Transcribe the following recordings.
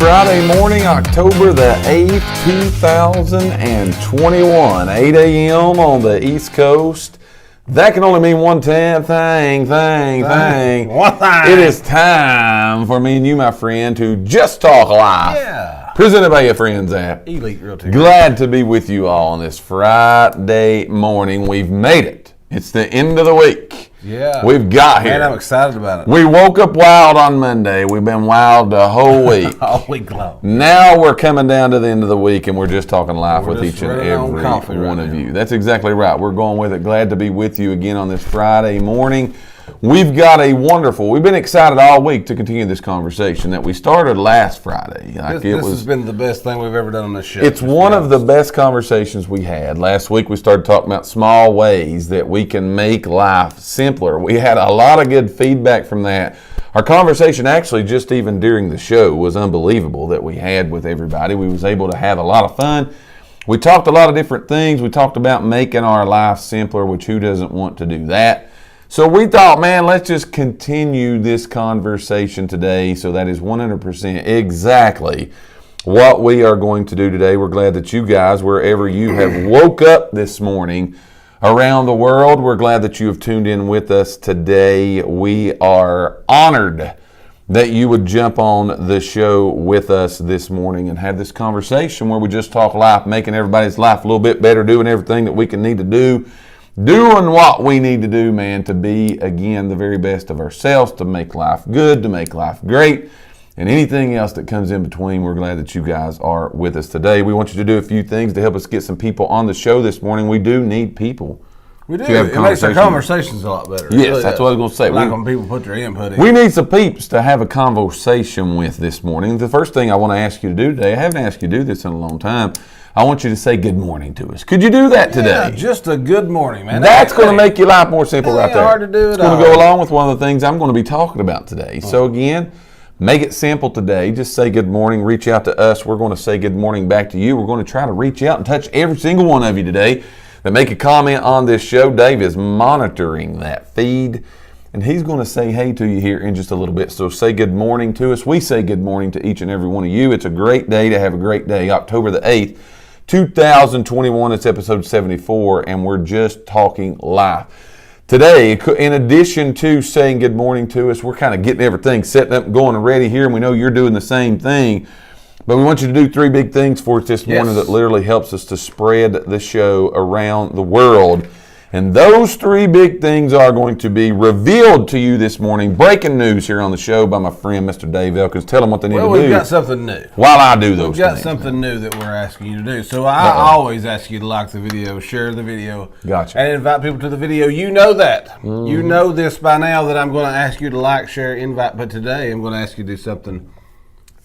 Friday morning, October the 8th, 2021, 8 a.m. on the East Coast. That can only mean one thing. One thing. It is time for me and you, my friend, to just talk live. Yeah. Presented by your friends at Elite Realty. Glad to be with you all on this Friday morning. We've made it. It's the end of the week. Yeah. We've got here. Man, I'm excited about it. We woke up wild on Monday. We've been wild the whole week. All week long. Now we're coming down to the end of the week, and we're just talking live with just each and running on every coffee one right of now. you. That's exactly right. We're going with it. Glad to be with you again on this Friday morning. We've got we've been excited all week to continue this conversation that we started last Friday. This has been the best thing we've ever done on this show. It's one of the best conversations we had. Last week we started talking about small ways that we can make life simpler. We had a lot of good feedback from that. Our conversation actually just even during the show was unbelievable that we had with everybody. We was able to have a lot of fun. We talked a lot of different things. We talked about making our life simpler, which who doesn't want to do that? So we thought, man, let's just continue this conversation today. So that is 100% exactly what we are going to do today. We're glad that you guys, wherever you have woke up this morning around the world, we're glad that you have tuned in with us today. We are honored that you would jump on the show with us this morning and have this conversation where we just talk life, making everybody's life a little bit better, doing everything that we can need to do. Doing what we need to do, man, to be, again, the very best of ourselves, to make life good, to make life great, and anything else that comes in between. We're glad that you guys are with us today. We want you to do a few things to help us get some people on the show this morning. We do need people. We do. It makes our conversations a lot better. Yes, really that's what I was going to say. I like when people put their input in. We need some peeps to have a conversation with this morning. The first thing I want to ask you to do today, I haven't asked you to do this in a long time, I want you to say good morning to us. Could you do that today? Yeah, just a good morning, man. That's going to make your life more simple right there. Hard to do it. It's going to go along with one of the things I'm going to be talking about today. So again, make it simple today. Just say good morning. Reach out to us. We're going to say good morning back to you. We're going to try to reach out and touch every single one of you today that make a comment on this show. Dave is monitoring that feed, and he's going to say hey to you here in just a little bit. So say good morning to us. We say good morning to each and every one of you. It's a great day to have a great day. October the 8th. 2021, it's episode 74, and we're just talking life. Today, in addition to saying good morning to us, we're kind of getting everything setting up, going and ready here, and we know you're doing the same thing. But we want you to do three big things for us this morning that literally helps us to spread the show around the world. And those three big things are going to be revealed to you this morning. Breaking news here on the show by my friend, Mr. Dave Elkins. Tell them what they need to do. Well, we've got something new. While I do those things. We've got something new that we're asking you to do. So I always ask you to like the video, share the video. Gotcha. And invite people to the video. You know that. Mm-hmm. You know this by now that I'm going to ask you to like, share, invite. But today I'm going to ask you to do something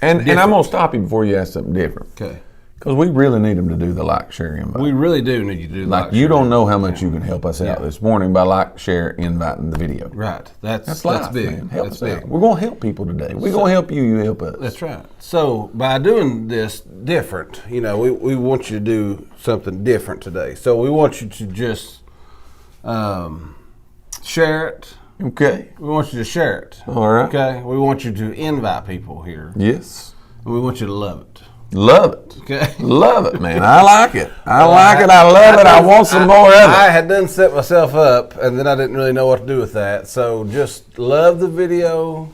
And I'm going to stop you before you ask something different. Okay. Because we really need them to do the like, share, invite. We really do need you to do the like you don't know how much you can help us out this morning by like, share, inviting the video. Right. That's life, big. Man. Help that's us big. Out. We're going to help people today. We're going to help you. You help us. That's right. So by doing this different, we want you to do something different today. So we want you to just share it. Okay. We want you to share it. All right. Okay. We want you to invite people here. Yes. And we want you to love it. Love it. Okay. Love it, man. I like it. I like it. I love it. I want some more of it. I had done set myself up, and then I didn't really know what to do with that. So just love the video,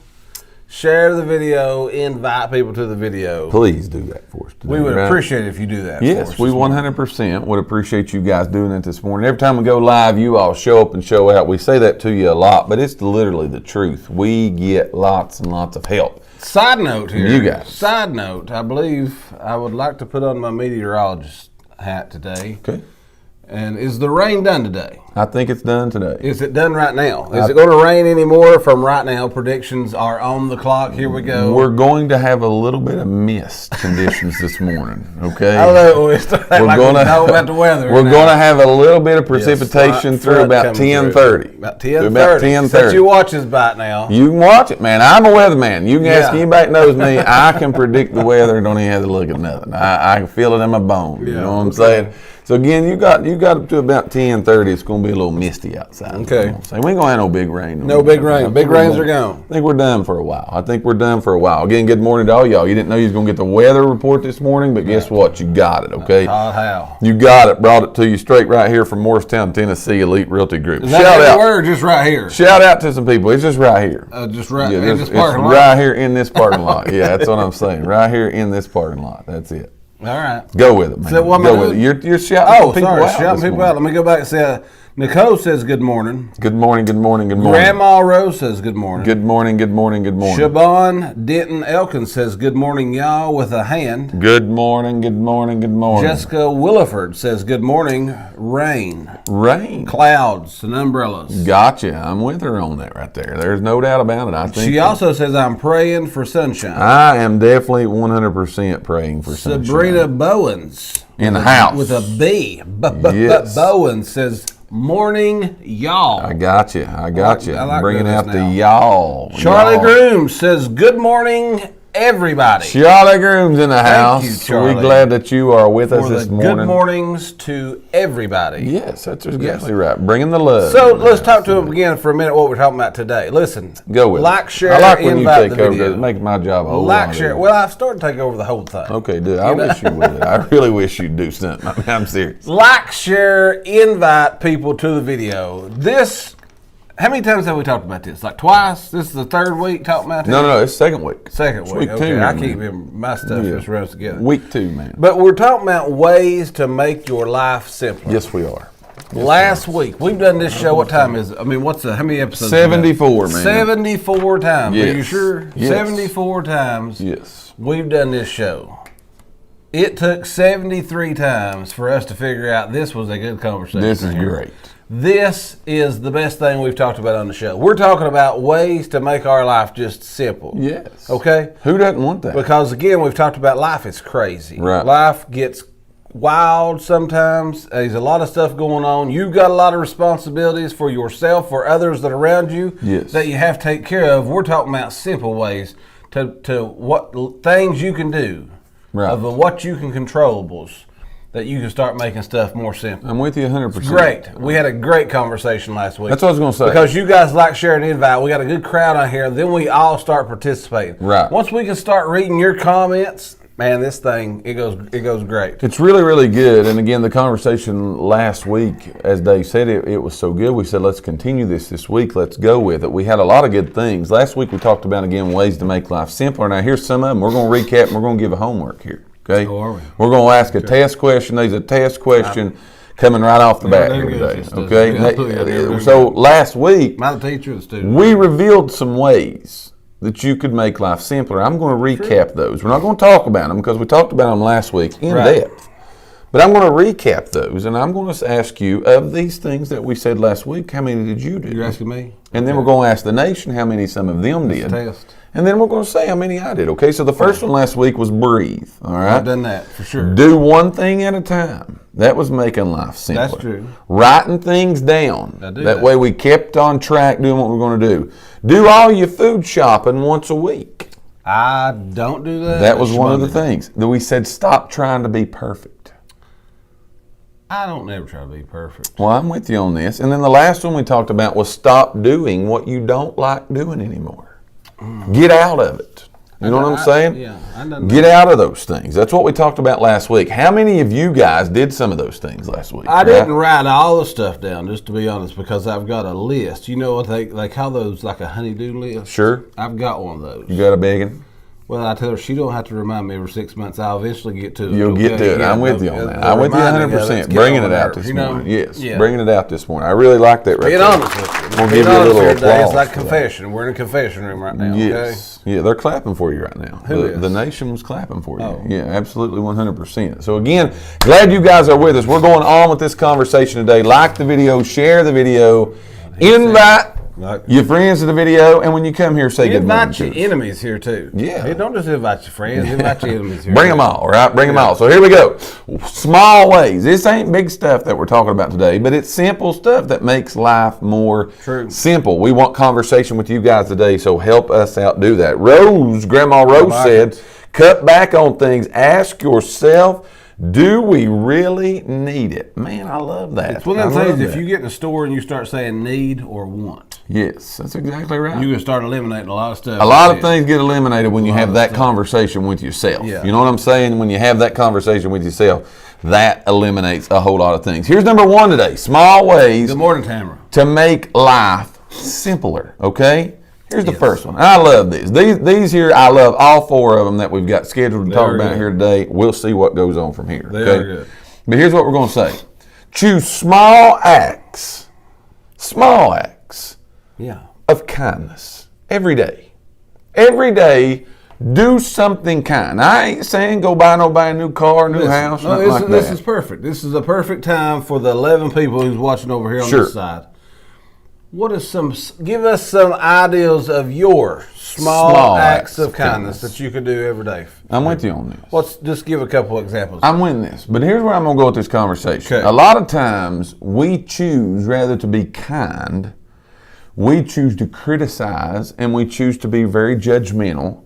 share the video, invite people to the video. Please do that for us today. We would appreciate it if you do that. Yes, for us we 100% would appreciate you guys doing it this morning. Every time we go live, you all show up and show out. We say that to you a lot, but it's literally the truth. We get lots and lots of help. Side note here. You guys. Side note, I believe I would like to put on my meteorologist hat today. Okay. And is the rain done today? I think it's done today. Is it done right now? Is it going to rain anymore from right now? Predictions are on the clock. Here we go. We're going to have a little bit of mist conditions this morning, okay? I know we're going to know about the weather. We're going to have a little bit of precipitation through about 10:30. About 10:30. Set your watches by now. You can watch it, man. I'm a weatherman. You can ask anybody that knows me. I can predict the weather and don't even have to look at nothing. I can feel it in my bones. You know what I'm saying? So again, you got up to about 10:30. It's going to be a little misty outside. Okay. So we ain't going to have no big rain. No big rain. Big rains are gone. I think we're done for a while. Again, good morning to all y'all. You didn't know you was going to get the weather report this morning, but guess what? You got it, okay? How? You got it. Brought it to you straight right here from Morristown, Tennessee, Elite Realty Group. Shout out. Or just right here? Shout out to some people. It's just right here. Just right in this parking lot? Right here in this parking lot. Yeah, that's what I'm saying. Right here in this parking lot. That's it. All right. Go with it, man. So what Go with it. You're shouting people out. Shouting people out. Let me go back and say, Nicole says good morning. Good morning. Grandma Rose says good morning. Good morning. Siobhan Denton Elkins says good morning, y'all, with a hand. Good morning. Jessica Williford says good morning, rain. Clouds and umbrellas. Gotcha. I'm with her on that right there. There's no doubt about it. I think she also says I'm praying for sunshine. I am definitely 100% praying for sunshine. Sabrina Bowens. In the house. With a B. Yes. Bowens says morning, y'all. I got you. I like bringing out now. the y'all. Charlie Groom says good morning, everybody. Charlie Groom's in the house. Thank you, Charlie. We're glad that you are with us this morning. Good mornings to everybody. Yes, that's exactly right. Bringing the love. So let's talk to him again for a minute. What we're talking about today. Listen, go with like, it. share, I like when invite you take the over. video. It makes my job a whole like, lot share. easier. Well, I've started to take over the whole thing. Okay, dude. I wish you would. I really wish you'd do something. I'm serious. Like, share, invite people to the video. How many times have we talked about this? Like twice? This is the third week talking about this? No, it's second week. Second week. Week okay. 2. I keep my stuff just runs together. Week 2, man. But we're talking about ways to make your life simpler. Yes, we are. Last week, we've done this show. What time is it? I mean, how many episodes? 74, man. 74 times. Yes. Are you sure? Yes. 74 times. Yes. We've done this show. It took 73 times for us to figure out this was a good conversation. This is great. This is the best thing we've talked about on the show. We're talking about ways to make our life just simple. Yes. Okay? Who doesn't want that? Because, again, we've talked about life is crazy. Right. Life gets wild sometimes. There's a lot of stuff going on. You've got a lot of responsibilities for yourself, for others that are around you that you have to take care of. We're talking about simple ways to what things you can do, of what you can controllables, that you can start making stuff more simple. I'm with you 100%. Great. We had a great conversation last week. That's what I was going to say. Because you guys like, share, and invite. We got a good crowd out here. Then we all start participating. Right. Once we can start reading your comments, man, this thing, it goes great. It's really, really good. And again, the conversation last week, as Dave said, it was so good. We said, let's continue this week. Let's go with it. We had a lot of good things. Last week we talked about, again, ways to make life simpler. Now, here's some of them. We're going to recap and we're going to give a homework here. Okay? Oh, are we? We're going to ask a test question. There's a test question coming right off the bat here today. Okay? So last week, my teacher, the student, we revealed some ways that you could make life simpler. I'm going to recap those. We're not going to talk about them because we talked about them last week in depth. But I'm going to recap those, and I'm going to ask you, of these things that we said last week, how many did you do? You're asking me? And then we're going to ask the nation how many some of them did. Test. And then we're going to say how many I did, okay? So the first one last week was breathe, all right? I've done that, for sure. Do one thing at a time. That was making life simpler. That's true. Writing things down. That way we kept on track doing what we're going to do. Do all your food shopping once a week. I don't do that. That was one of the things. That we said stop trying to be perfect. I don't never try to be perfect. Well, I'm with you on this. And then the last one we talked about was stop doing what you don't like doing anymore. Get out of it. You know what I'm saying? Yeah, I done Get out of those things. That's what we talked about last week. How many of you guys did some of those things last week? I didn't write all the stuff down, just to be honest, because I've got a list. You know what they call those, like a honey-do list? Sure. I've got one of those. You got a big one? Well, I tell her she don't have to remind me every 6 months. I'll eventually get to it. You'll get to it. I'm with you on that. I'm with you 100%. Bringing it out this morning. Yes, bringing it out this morning. I really like that right there. Being honest with you. We'll give you a little applause. It's like confession. We're in a confession room right now. Yes. Okay? Yeah, they're clapping for you right now. Who is? The nation was clapping for you. Oh. Yeah, absolutely 100%. So again, glad you guys are with us. We're going on with this conversation today. Like the video, share the video, invite your friends to the video, and when you come here, say good morning. Invite your enemies here too. Yeah. Hey, don't just invite your friends, invite your enemies here. Bring them all, right? Bring them all. So here we go. Small ways. This ain't big stuff that we're talking about today, but it's simple stuff that makes life more simple. We want conversation with you guys today, so help us out do that. Grandma Rose said, cut back on things. Ask yourself, Do we really need it? Man, I love that. It's one of them things, if you get in a store and you start saying need or want. Yes, that's exactly right. You can start eliminating a lot of stuff. A lot of things get eliminated when you have that conversation with yourself. Yeah. You know what I'm saying? When you have that conversation with yourself, that eliminates a whole lot of things. Here's number one today. Small ways. Good morning, Tamara. To make life simpler, okay? Here's the first one. I love these. These here, I love all four of them that we've got scheduled to talk about here today. We'll see what goes on from here. They are good. But here's what we're going to say. Choose small acts of kindness every day. Every day, do something kind. I ain't saying go buy nobody a new car, new house, nothing like that. This is perfect. This is a perfect time for the 11 people who's watching over here on this side. Give us some ideas of your small acts of kindness that you could do every day. I'm with you on this. Just give a couple examples. I'm with this, but here's where I'm going to go with this conversation. Okay. A lot of times we choose rather to be kind, we choose to criticize, and we choose to be very judgmental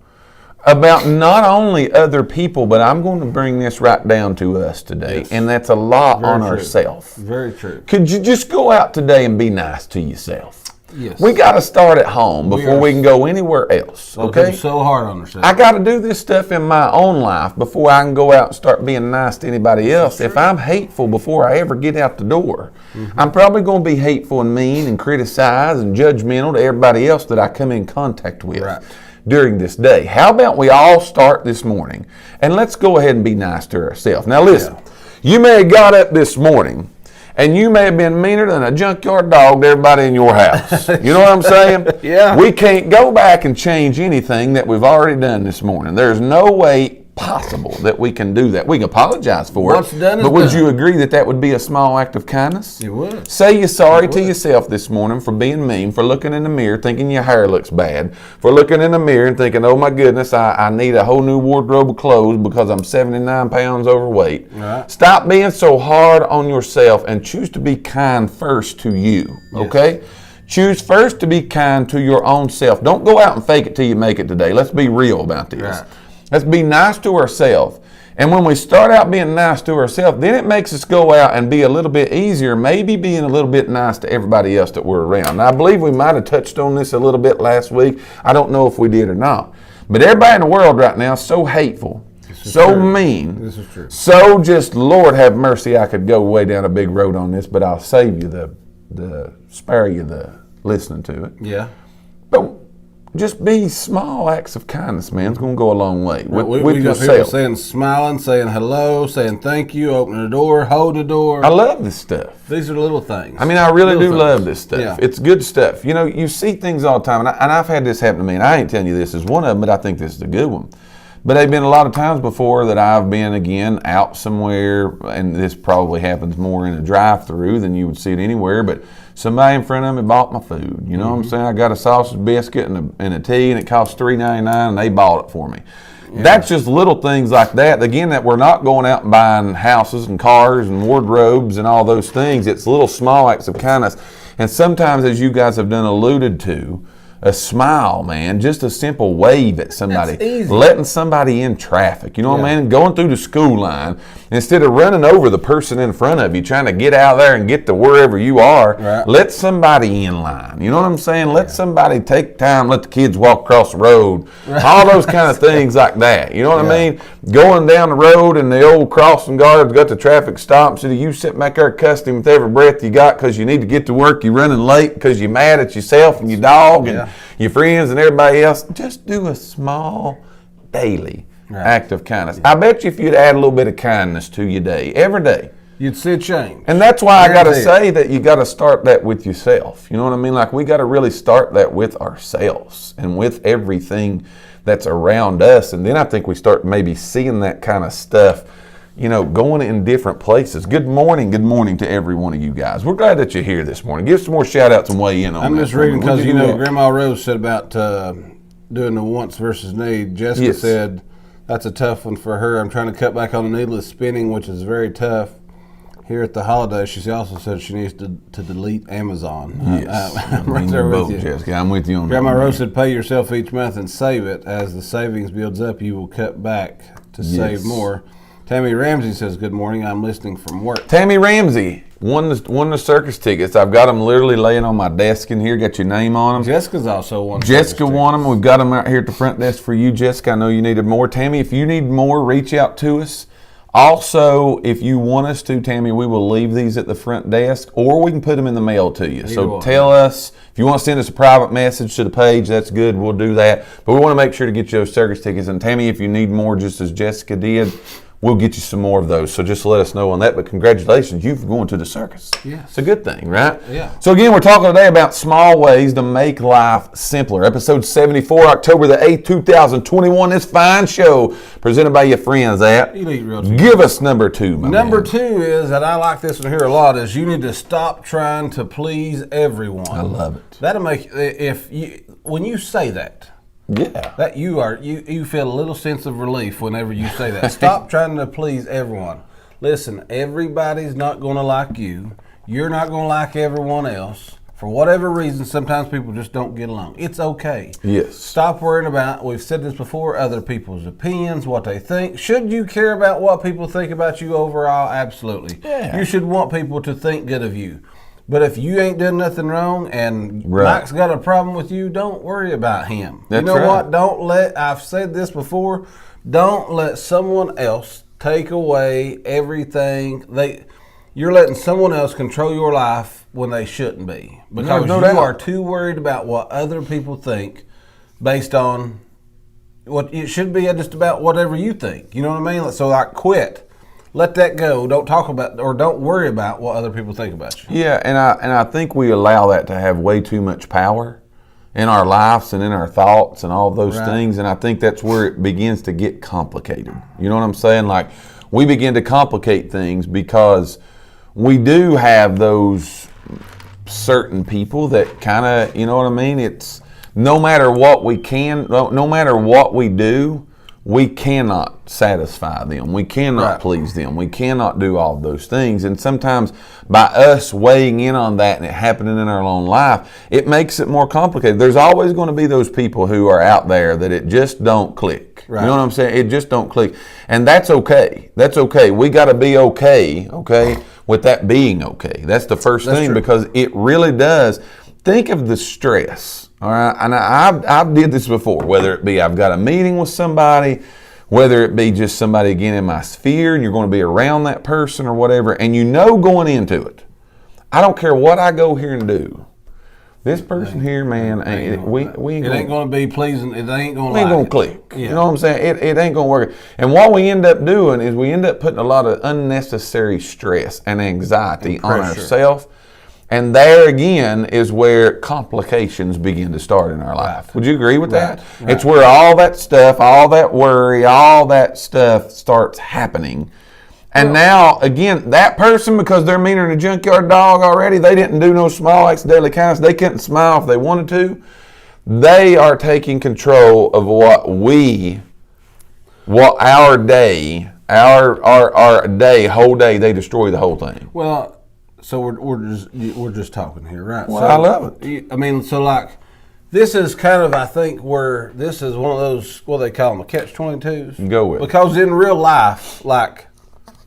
about not only other people, but I'm going to bring this right down to us today, and that's a lot on ourselves. Very true. Could you just go out today and be nice to yourself? Yes. We got to start at home before we can go anywhere else. Okay. So hard on ourselves. I got to do this stuff in my own life before I can go out and start being nice to anybody else. If I'm hateful before I ever get out the door, I'm probably going to be hateful and mean and criticize and judgmental to everybody else that I come in contact with. Right. During this day. How about we all start this morning and let's go ahead and be nice to ourselves. Now listen, you may have got up this morning and you may have been meaner than a junkyard dog to everybody in your house. You know what I'm saying? Yeah. We can't go back and change anything that we've already done this morning. There's no way possible that we can do that. We can apologize for What's it, done is but would done. you agree that that would be a small act of kindness? You would. Say you're sorry to yourself this morning for being mean, for looking in the mirror thinking your hair looks bad, for looking in the mirror and thinking, oh my goodness, I need a whole new wardrobe of clothes because I'm 79 pounds overweight. Right. Stop being so hard on yourself and choose to be kind first to you, okay? Choose first to be kind to your own self. Don't go out and fake it till you make it today. Let's be real about this. Right. Let's be nice to ourselves. And when we start out being nice to ourselves, then it makes us go out and be a little bit easier, maybe being a little bit nice to everybody else that we're around. Now, I believe we might have touched on this a little bit last week. I don't know if we did or not. But everybody in the world right now is so hateful, so mean, This is true. so just, Lord have mercy, I could go way down a big road on this, but I'll save you spare you the listening to it. Yeah. But just be small acts of kindness, man. It's going to go a long way with We got people yourself. saying smiling, saying hello, saying thank you, opening the door, holding the door. I love this stuff. These are little things. I mean, I really do love this stuff. Yeah. It's good stuff. You know, you see things all the time, and I've had this happen to me, and I ain't telling you this is one of them, but I think this is a good one. But there have been a lot of times before that I've been, again, out somewhere, and this probably happens more in a drive-through than you would see it anywhere, but somebody in front of me bought my food. You know what I'm saying? I got a sausage biscuit and a tea, and it cost $3.99, and they bought it for me. Yeah. That's just little things like that. Again, that we're not going out and buying houses and cars and wardrobes and all those things. It's little small acts of kindness. And sometimes, as you guys have done alluded to, a smile, man, just a simple wave at somebody, letting somebody in traffic, you know what I mean? Going through the school line, instead of running over the person in front of you, trying to get out of there and get to wherever you are, let somebody in line, you know what I'm saying? Let somebody take time, let the kids walk across the road, all those kind of things like that, you know what I mean? Going down the road and the old crossing guard's got the traffic stopped, so you sit back there cussing him with every breath you got because you need to get to work, you're running late because you're mad at yourself and your dog and your friends and everybody else. Just do a small daily act of kindness. I bet you if you'd add a little bit of kindness to your day, every day, you'd see a change. And that's why I got to say that you got to start that with yourself. You know what I mean? Like, we got to really start that with ourselves and with everything that's around us. And then I think we start maybe seeing that kind of stuff, you know, going in different places. Good morning to every one of you guys. We're glad that you're here this morning. Give some more shout outs and weigh in on that. I'm just reading because, you know, Grandma Rose said about doing the wants versus need. Jessica said that's a tough one for her. I'm trying to cut back on the needless spending, which is very tough. Here at the holidays, she also said she needs to delete Amazon. Yes. I'm right there with you. Jessica. I'm with you on Grandma that. Rose said pay yourself each month and save it. As the savings builds up, you will cut back to save more. Tammy Ramsey says, good morning. I'm listening from work. Tammy Ramsey won the circus tickets. I've got them literally laying on my desk in here. Got your name on them. Jessica's also won. Jessica won them. We've got them out here at the front desk for you, Jessica. I know you needed more. Tammy, if you need more, reach out to us. Also, if you want us to, Tammy, we will leave these at the front desk, or we can put them in the mail to you. So tell us, if you want to send us a private message to the page, that's good. We'll do that. But we want to make sure to get you those circus tickets. And Tammy, if you need more, just as Jessica did, we'll get you some more of those. So just let us know on that. But congratulations, you've going to the circus. Yeah. It's a good thing, right? Yeah. So again, we're talking today about small ways to make life simpler. Episode 74, October the 8th, 2021. This fine show presented by your friends at Give us number 2, my Number man. 2 is, and I like this one here a lot, is you need to stop trying to please everyone. I love it. That'll make, when you say that, yeah, that you feel a little sense of relief whenever you say that. Stop trying to please everyone. Listen, everybody's not going to like you. You're not going to like everyone else. For whatever reason, sometimes people just don't get along. It's okay. Yes. Stop worrying about, we've said this before, other people's opinions, what they think. Should you care about what people think about you overall? Absolutely. Yeah. You should want people to think good of you. But if you ain't done nothing wrong and Mike's got a problem with you, don't worry about him. That's you know right. what? I've said this before, don't let someone else take away everything. You're letting someone else control your life when they shouldn't be. Because no you doubt. are too worried about what other people think based on what it should be just about whatever you think. You know what I mean? So quit. Let that go. Don't talk about or don't worry about what other people think about you. Yeah, and I think we allow that to have way too much power in our lives and in our thoughts and all those things. And I think that's where it begins to get complicated. You know what I'm saying? Like, we begin to complicate things because we do have those certain people that kind of, you know what I mean? It's no matter what no matter what we do, we cannot satisfy them. We cannot please them. We cannot do all of those things. And sometimes by us weighing in on that and it happening in our own life, it makes it more complicated. There's always going to be those people who are out there that it just don't click. Right. You know what I'm saying? It just don't click. And that's okay. That's okay. We got to be okay, with that being okay. That's the first thing, because it really does. Think of the stress. All right, and I've did this before, whether it be I've got a meeting with somebody, whether it be just somebody again in my sphere and you're going to be around that person or whatever, and you know going into it, I don't care what I go here and do. This person here, man, we ain't going to be pleasing. It ain't going to we ain't going to click. Yeah. You know what I'm saying? It ain't going to work. And what we end up doing is we end up putting a lot of unnecessary stress and anxiety on ourselves. And there again is where complications begin to start in our life. Would you agree with that? Right. It's where all that stuff, all that worry, all that stuff starts happening. And now, again, that person, because they're meaner than a junkyard dog already, they didn't do no small acts of daily kindness, they couldn't smile if they wanted to. They are taking control of our day, whole day, they destroy the whole thing. Well, so we're just talking here, right? Well, so, I love it. I mean, so like, this is kind of, I think, where this is one of those, what they call them, catch-22s. Go with it. Because in real life, like,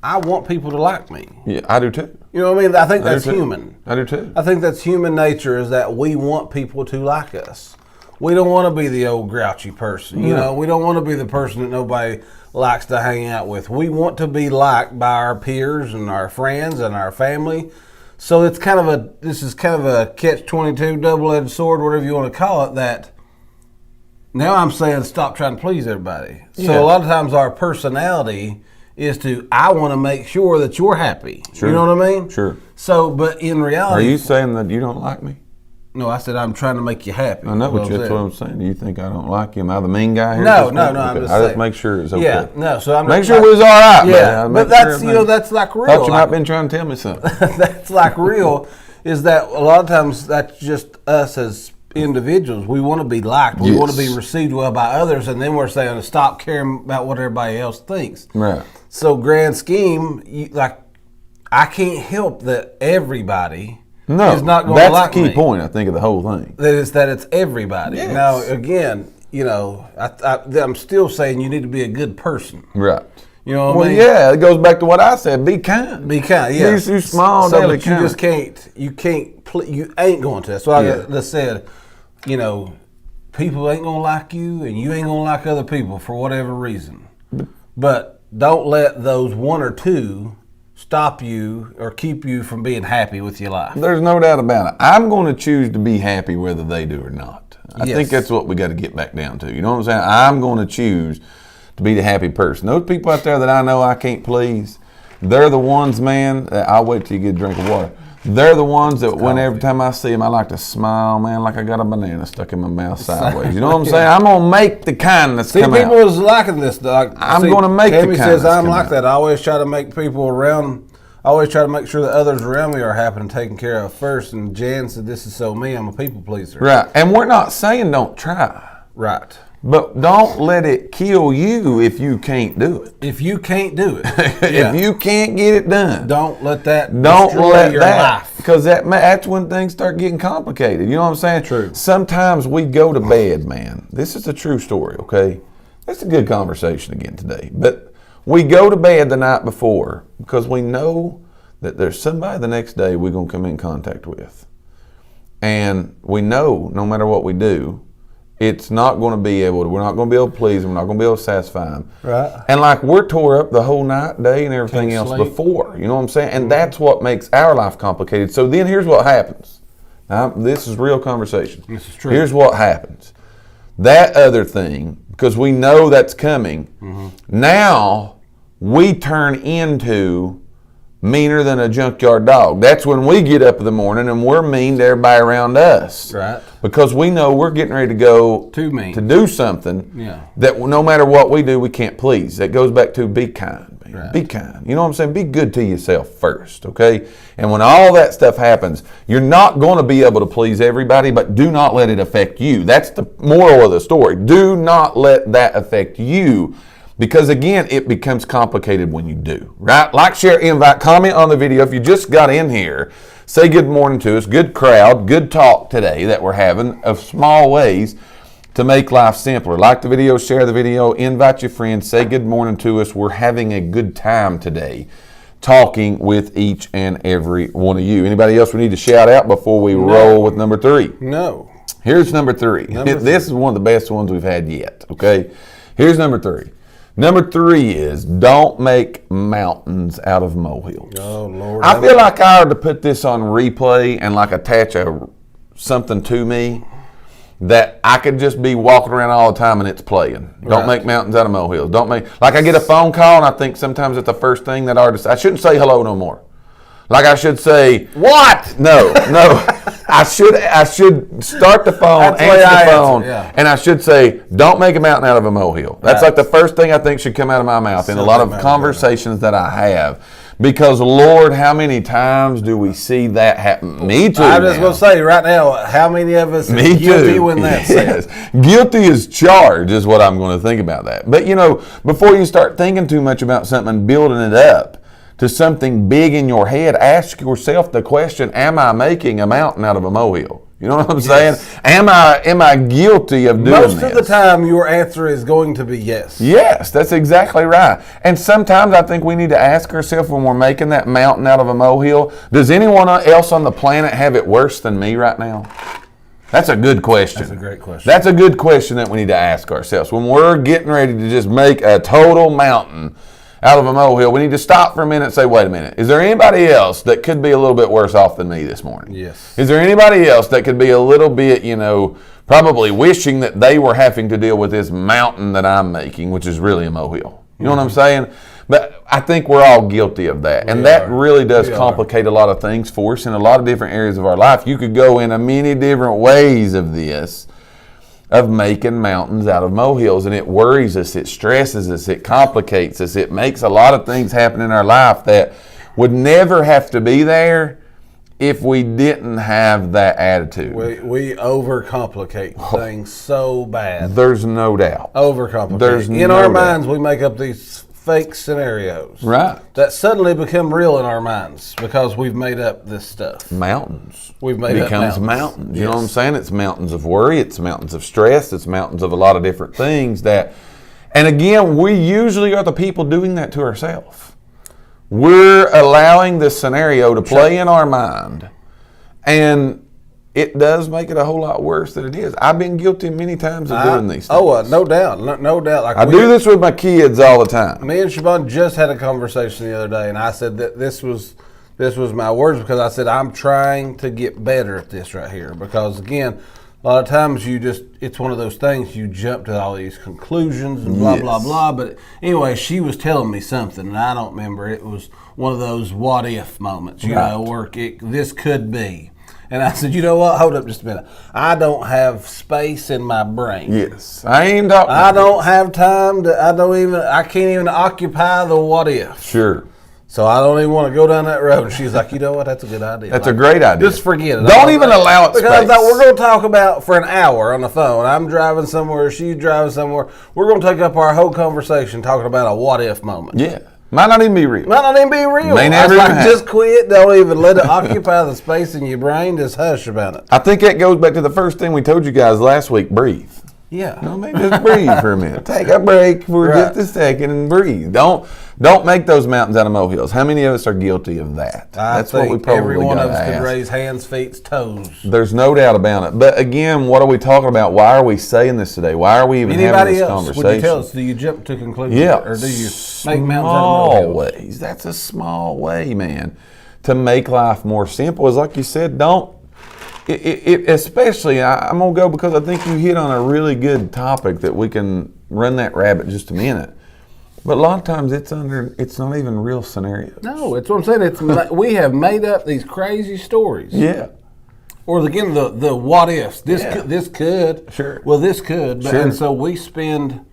I want people to like me. Yeah, I do too. You know what I mean? I think that's human. I do too. I think that's human nature, is that we want people to like us. We don't want to be the old grouchy person. You know, we don't want to be the person that nobody likes to hang out with. We want to be liked by our peers and our friends and our family. So it's this is kind of a catch-22, double-edged sword, whatever you want to call it, that now I'm saying stop trying to please everybody. Yeah. So a lot of times our personality is I want to make sure that you're happy. Sure. You know what I mean? Sure. So, but in reality... Are you saying that you don't like me? No, I said I'm trying to make you happy. I know, but that's what I'm saying. Do you think I don't like you? Am I the mean guy here? No, I'm just I just make sure it's okay. Yeah, no, so I'm make sure we was all right. Yeah, but that's that's like real. Thought you might have been trying to tell me something. That's like real. Is that a lot of times that's just us as individuals. We want to be liked. We want to be received well by others, and then we're saying to stop caring about what everybody else thinks. Right. So grand scheme, I can't help that everybody. No, is not going to like me. That's the key point, I think, of the whole thing. That it's everybody. Yes. Now, again, I'm still saying you need to be a good person. Right. You know what I mean? Yeah, it goes back to what I said. Be kind. Be kind. Yeah. Be too small. So don't be that you kind. just can't. You ain't going to. That's what I just said. You know, people ain't gonna like you, and you ain't gonna like other people for whatever reason. But don't let those one or two stop you or keep you from being happy with your life. There's no doubt about it. I'm going to choose to be happy whether they do or not. I think that's what we got to get back down to. You know what I'm saying? I'm going to choose to be the happy person. Those people out there that I know I can't please, they're the ones, man, I'll wait till you get a drink of water. They're the ones that every time I see them, I like to smile, man, like I got a banana stuck in my mouth sideways. You know what I'm saying? I'm going to make the kindness come out. See, people is liking this. I'm going to make the kindness says I'm like out. that. I always try to make people around, I always try to make sure that others around me are happy and taken care of first. And Jan said, this is so me, I'm a people pleaser. Right. And we're not saying don't try. Right. But don't let it kill you if you can't do it. If you can't do it. If you can't get it done. Don't let that destroy your life. Because that's when things start getting complicated. You know what I'm saying? True. Sometimes we go to bed, man. This is a true story, okay? That's a good conversation again today. But we go to bed the night before because we know that there's somebody the next day we're going to come in contact with. And we know no matter what we do, we're not going to be able to please them. We're not going to be able to satisfy them. Right. And like we're tore up the whole night, day, and everything else before. You know what I'm saying? And that's what makes our life complicated. So then here's what happens. Now, this is real conversation. This is true. Here's what happens. That other thing, because we know that's coming, now we turn into meaner than a junkyard dog. That's when we get up in the morning and we're mean to everybody around us. Right. Because we know we're getting ready to go to do something that no matter what we do, we can't please. That goes back to be kind, man. Right. Be kind. You know what I'm saying? Be good to yourself first, okay? And when all that stuff happens, you're not going to be able to please everybody, but do not let it affect you. That's the moral of the story. Do not let that affect you. Because again, it becomes complicated when you do, right? Like, share, invite, comment on the video. If you just got in here, say good morning to us. Good crowd, good talk today that we're having of small ways to make life simpler. Like the video, share the video, invite your friends, say good morning to us. We're having a good time today talking with each and every one of you. Anybody else we need to shout out before we roll with number 3? No. Here's number 3. This is one of the best ones we've had yet, okay? Here's number 3. Number 3 is don't make mountains out of molehills. Oh, Lord. I feel like I ought to put this on replay and like attach something to me that I could just be walking around all the time and it's playing. Don't make mountains out of molehills. Like I get a phone call and I think sometimes it's the first thing that I shouldn't say hello no more. Like I should say, what? No. I should start the phone, answer the phone, and I should say, don't make a mountain out of a molehill. That's like the first thing I think should come out of my mouth in a lot of conversations that I have. Because, Lord, how many times do we see that happen? Me too. I'm just going to say right now, how many of us are guilty when that's said? Guilty as charged is what I'm going to think about that. But, before you start thinking too much about something and building it up to something big in your head, ask yourself the question, am I making a mountain out of a molehill? You know what I'm saying? Am I guilty of doing this? Most of the time, your answer is going to be yes. Yes, that's exactly right. And sometimes I think we need to ask ourselves when we're making that mountain out of a molehill, does anyone else on the planet have it worse than me right now? That's a good question. That's a great question. That's a good question that we need to ask ourselves. When we're getting ready to just make a total mountain out of a molehill, we need to stop for a minute and say, wait a minute, is there anybody else that could be a little bit worse off than me this morning? Yes. Is there anybody else that could be a little bit, probably wishing that they were having to deal with this mountain that I'm making, which is really a molehill? You know what I'm saying? But I think we're all guilty of that. And that really does complicate a lot of things for us in a lot of different areas of our life. You could go in many different ways of this, of making mountains out of molehills, and it worries us, it stresses us, it complicates us, it makes a lot of things happen in our life that would never have to be there if we didn't have that attitude. We overcomplicate things so bad. There's no doubt. Overcomplicate. In our minds, we make up these fake scenarios. Right. That suddenly become real in our minds because we've made up this stuff. Mountains. We've made up mountains. You know what I'm saying? It's mountains of worry. It's mountains of stress. It's mountains of a lot of different things that, And again, we usually are the people doing that to ourselves. We're allowing the scenario to play in our mind. And it does make it a whole lot worse than it is. I've been guilty many times of doing these things. Oh, no doubt. No doubt. Like I do this with my kids all the time. Me and Siobhan just had a conversation the other day, and I said that this was my words because I said I'm trying to get better at this right here. Because, again, a lot of times it's one of those things, you jump to all these conclusions and blah, blah, blah. But anyway, she was telling me something, and I don't remember. It was one of those what-if moments, you know, where this could be. And I said, you know what? Hold up just a minute. I don't have space in my brain. Yes. I don't have time I can't even occupy the what-if. Sure. So I don't even want to go down that road. And she's like, you know what? That's a good idea. That's a great idea. Just forget it. Don't even allow it because space. We're going to talk about for an hour on the phone. I'm driving somewhere. She's driving somewhere. We're going to take up our whole conversation talking about a what-if moment. Yeah. Might not even be real. May never just quit. Don't even let it occupy the space in your brain. Just hush about it. I think that goes back to the first thing we told you guys last week. Breathe. Yeah. No, maybe just breathe for a minute. Take a break for just a second and breathe. Don't make those mountains out of molehills. How many of us are guilty of that? That's what we probably every one of us could raise hands, feet, toes. There's no doubt about it. But again, what are we talking about? Why are we saying this today? Why are we even having this conversation? Would you tell us? Do you jump to conclusions? Yeah. Or do you make mountains out of molehills? Ways. That's a small way, man, to make life more simple. Is like you said, don't. Especially, I'm going to go because I think you hit on a really good topic that we can run that rabbit just a minute. But a lot of times it's not even real scenarios. No, it's what I'm saying. We have made up these crazy stories. Yeah. Or again, the what ifs. This could. Sure. Well, this could. Sure. And so we spend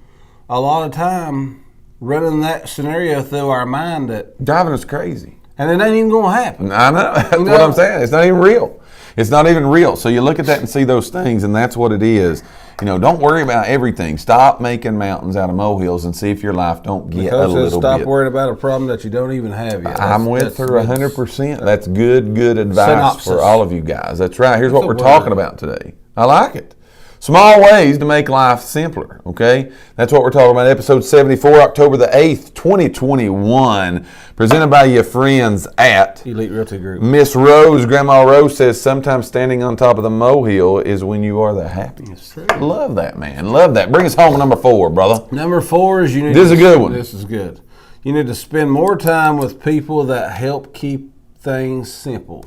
a lot of time running that scenario through our mind that driving us crazy. And it ain't even going to happen. I know. That's what I'm saying. It's not even real. It's not even real. So you look at that and see those things, and that's what it is. You know, don't worry about everything. Stop making mountains out of molehills and see if your life don't get a little bit. Stop worrying about a problem that you don't even have yet. I'm with her 100%. That's good advice for all of you guys. That's right. Here's what we're talking about today. I like it. Small ways to make life simpler, okay? That's what we're talking about. Episode 74, October the 8th, 2021. Presented by your friends at Elite Realty Group. Miss Rose, Grandma Rose says, sometimes standing on top of the molehill is when you are the happiest. Love that, man. Love that. Bring us home to number 4, brother. Number 4 is this is a good one. This is good. You need to spend more time with people that help keep things simple.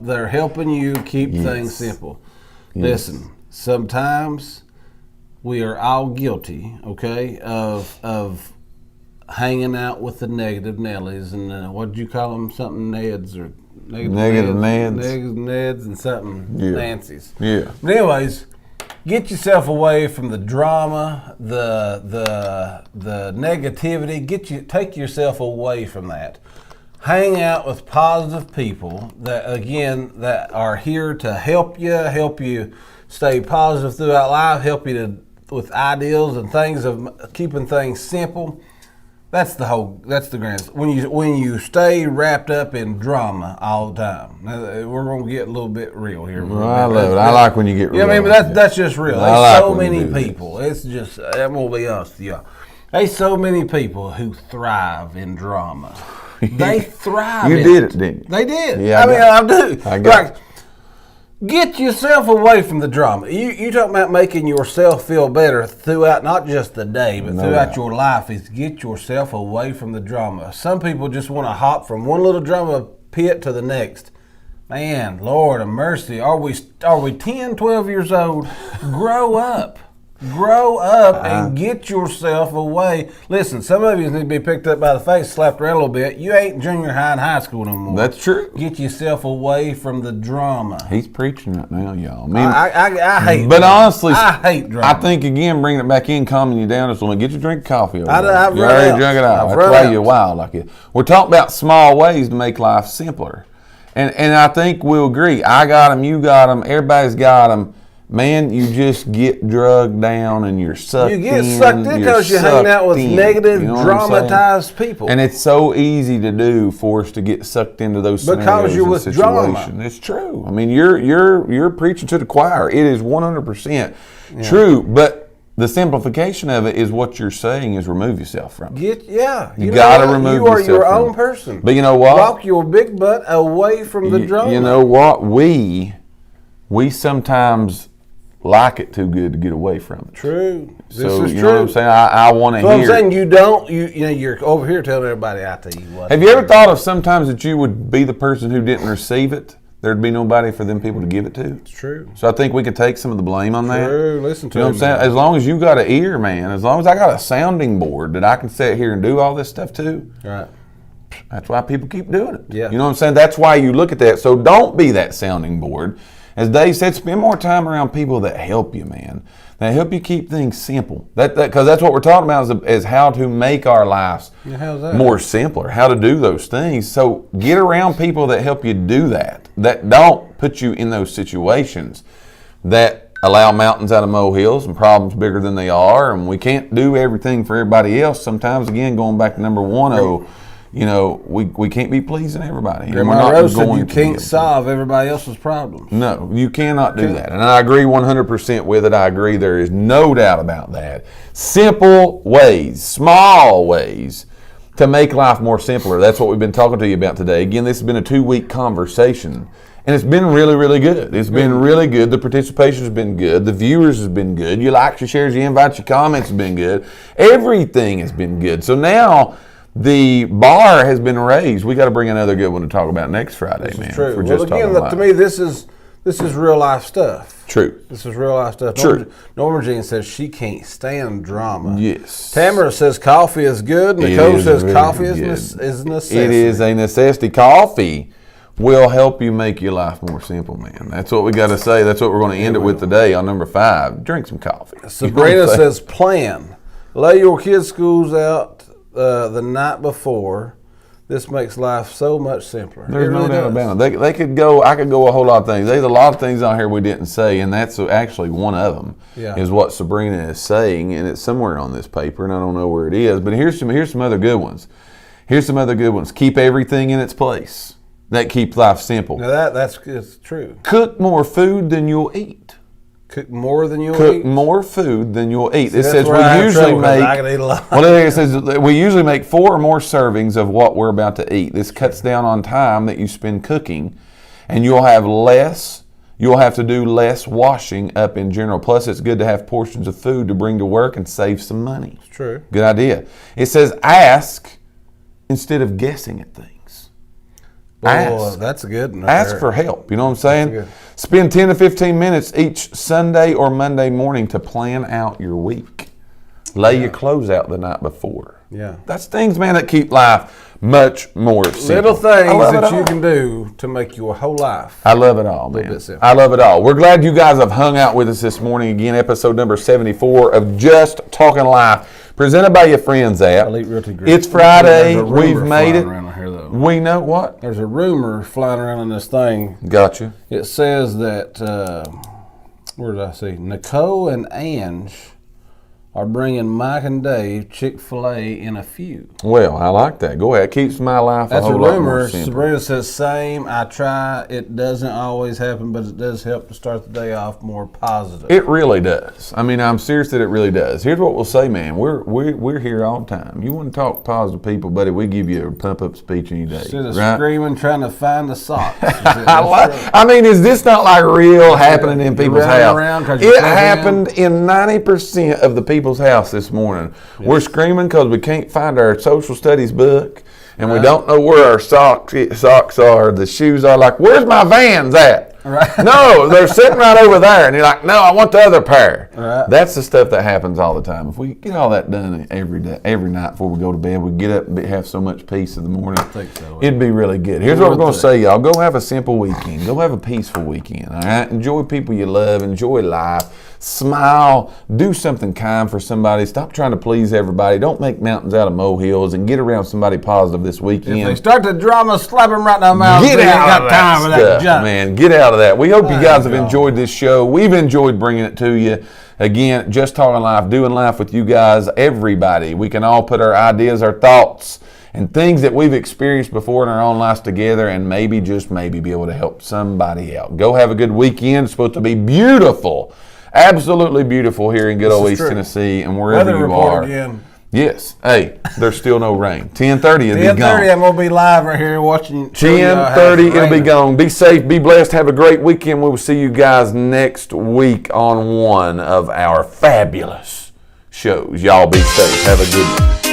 They're helping you keep things simple. Listen. Sometimes we are all guilty, okay, of hanging out with the negative Nellies and what did you call them? Something Neds or negative Neds. Negative Neds and something Nancy's. Yeah. But anyways, get yourself away from the drama, the negativity. Take yourself away from that. Hang out with positive people that are here to help you stay positive throughout life, help you with ideals and things of keeping things simple. That's the grand. When you stay wrapped up in drama all the time. Now, we're gonna get a little bit real here. Well, I love it. I like when you get real. Yeah, I mean, but that's just real. There's so many people. It's just I'm gonna be honest with you. There's so many people who thrive in drama. They thrive. You did it, didn't you? They did. Yeah, I do. I got it. Get yourself away from the drama. You talking about making yourself feel better throughout not just the day, but throughout your life is get yourself away from the drama. Some people just want to hop from one little drama pit to the next. Man, Lord of mercy, are we 10, 12 years old? Grow up. Grow up and get yourself away. Listen, some of you need to be picked up by the face, slapped around a little bit. You ain't junior high and high school no more. That's true. Get yourself away from the drama. He's preaching right now, y'all. I hate but drama. honestly, I hate drama. I think, again, bringing it back in, calming you down, is when get your drink of coffee over there. I've you run already out. drunk it out. I've That's run why out. you're wild like it. We're talking about small ways to make life simpler. And I think we'll agree. I got them, you got them, everybody's got them. Man, you just get drugged down and you're sucked in. You get sucked in because you're hanging out with negative, dramatized people. And it's so easy to do for us to get sucked into those scenarios you're with situations. drama. It's true. I mean, you're preaching to the choir. It is 100% true. But the simplification of it is what you're saying is remove yourself from it. You got to remove yourself. You are your own person. But you know what? Walk your big butt away from the drama. You know what? We sometimes like it too good to get away from it. True. This is true. Know what I'm saying? I want to hear. I'm saying you're over here telling everybody I tell you what. Have you ever thought of sometimes that you would be the person who didn't receive it? There'd be nobody for them people to give it to. It's true. So I think we could take some of the blame on that. True. Listen to you know what I'm saying? As long as you got an ear, man, as long as I got a sounding board that I can sit here and do all this stuff too. Right. That's why people keep doing it. Yeah. You know what I'm saying? That's why you look at that. So don't be that sounding board. As Dave said, spend more time around people that help you, man. That help you keep things simple. Because that's what we're talking about is how to make our lives more simpler, how to do those things. So get around people that help you do that don't put you in those situations that allow mountains out of molehills and problems bigger than they are. And we can't do everything for everybody else. Sometimes, again, going back to number 1, we can't be pleasing everybody. Grandma Rose said you can't solve everybody else's problems. No, you cannot do that. And I agree 100% with it. I agree. There is no doubt about that. Simple ways, small ways to make life more simpler. That's what we've been talking to you about today. Again, this has been a 2-week conversation. And it's been really, really good. It's been really good. The participation has been good. The viewers has been good. Your likes, your shares, your invites, your comments have been good. Everything has been good. So now the bar has been raised. We got to bring another good one to talk about next Friday, man. True. To me, this is real life stuff. True. This is real life stuff. True. Norma Jean says she can't stand drama. Yes. Tamara says coffee is good. Nicole says coffee is necessity. It is a necessity. Coffee will help you make your life more simple, man. That's what we got to say. That's what we're going to end it with today on number 5. Drink some coffee. Sabrina says plan. Lay your kids' schools out the night before. This makes life so much simpler. There's no doubt about it. They could go. I could go a whole lot of things. There's a lot of things on here we didn't say, and that's actually one of them. Yeah. Is what Sabrina is saying, and it's somewhere on this paper, and I don't know where it is. But here's some other good ones. Here's some other good ones. Keep everything in its place. That keeps life simple. Now that's true. Cook more food than you'll eat. Cook more than you'll eat? Cook more food than you'll eat. See, it says we usually make. I can eat a lot. Well, it says we usually make 4 or more servings of what we're about to eat. This cuts down on time that you spend cooking, and you'll have less. You'll have to do less washing up in general. Plus, it's good to have portions of food to bring to work and save some money. It's true. Good idea. It says ask instead of guessing at things. Ask. That's a good one. Ask for help. You know what I'm saying? Spend 10 to 15 minutes each Sunday or Monday morning to plan out your week. Lay your clothes out the night before. Yeah. That's things, man, that keep life much more simple. Little things that you can do to make your whole life. I love it all, man. I love it all. We're glad you guys have hung out with us this morning. Again, episode number 74 of Just Talking Life, presented by your friends at Elite Realty Group. It's Friday. We've made it. We know what? There's a rumor flying around in this thing. Gotcha. It says that, where did I see? Nicole and Ange are bringing Mike and Dave Chick-fil-A in a few. Well, I like that. Go ahead. Keeps my life a whole lot more simple. Sabrina says same. I try. It doesn't always happen, but it does help to start the day off more positive. It really does. I mean, I'm serious that it really does. Here's what we'll say, man. We're here all the time. You want to talk positive people, buddy, we give you a pump-up speech any day. Instead of screaming, trying to find the socks. I mean, is this not like real happening in people's house? It happened in 90% of the people's house this morning. Yes. We're screaming because we can't find our social studies book, and we don't know where our socks are, the shoes are. Like, where's my Vans at? Right. No, they're sitting right over there. And you're like, no, I want the other pair. Right. That's the stuff that happens all the time. If we get all that done every day, every night before we go to bed, we get up and have so much peace in the morning. I think so. It'd be really good. Here's what we're going to say, y'all. Go have a simple weekend. Go have a peaceful weekend. All right? Enjoy people you love. Enjoy life. Smile. Do something kind for somebody. Stop trying to please everybody. Don't make mountains out of molehills, and get around somebody positive this weekend. If they start the drama, slap them right in the mouth. Get out of that stuff, man. Get out of that. We hope you guys have enjoyed this show. We've enjoyed bringing it to you. Again, Just Talking Life, doing life with you guys, everybody. We can all put our ideas, our thoughts, and things that we've experienced before in our own lives together, and maybe, just maybe, be able to help somebody out. Go have a good weekend. It's supposed to be beautiful absolutely beautiful here in good old East Tennessee, and wherever Weather you report are. Again. Yes. Hey, there's still no rain. 10:30 it'll be gone. 10:30, I'm gonna be live right here watching. 10:30 it'll be gone. Be safe. Be blessed. Have a great weekend. We will see you guys next week on one of our fabulous shows. Y'all be safe. Have a good one.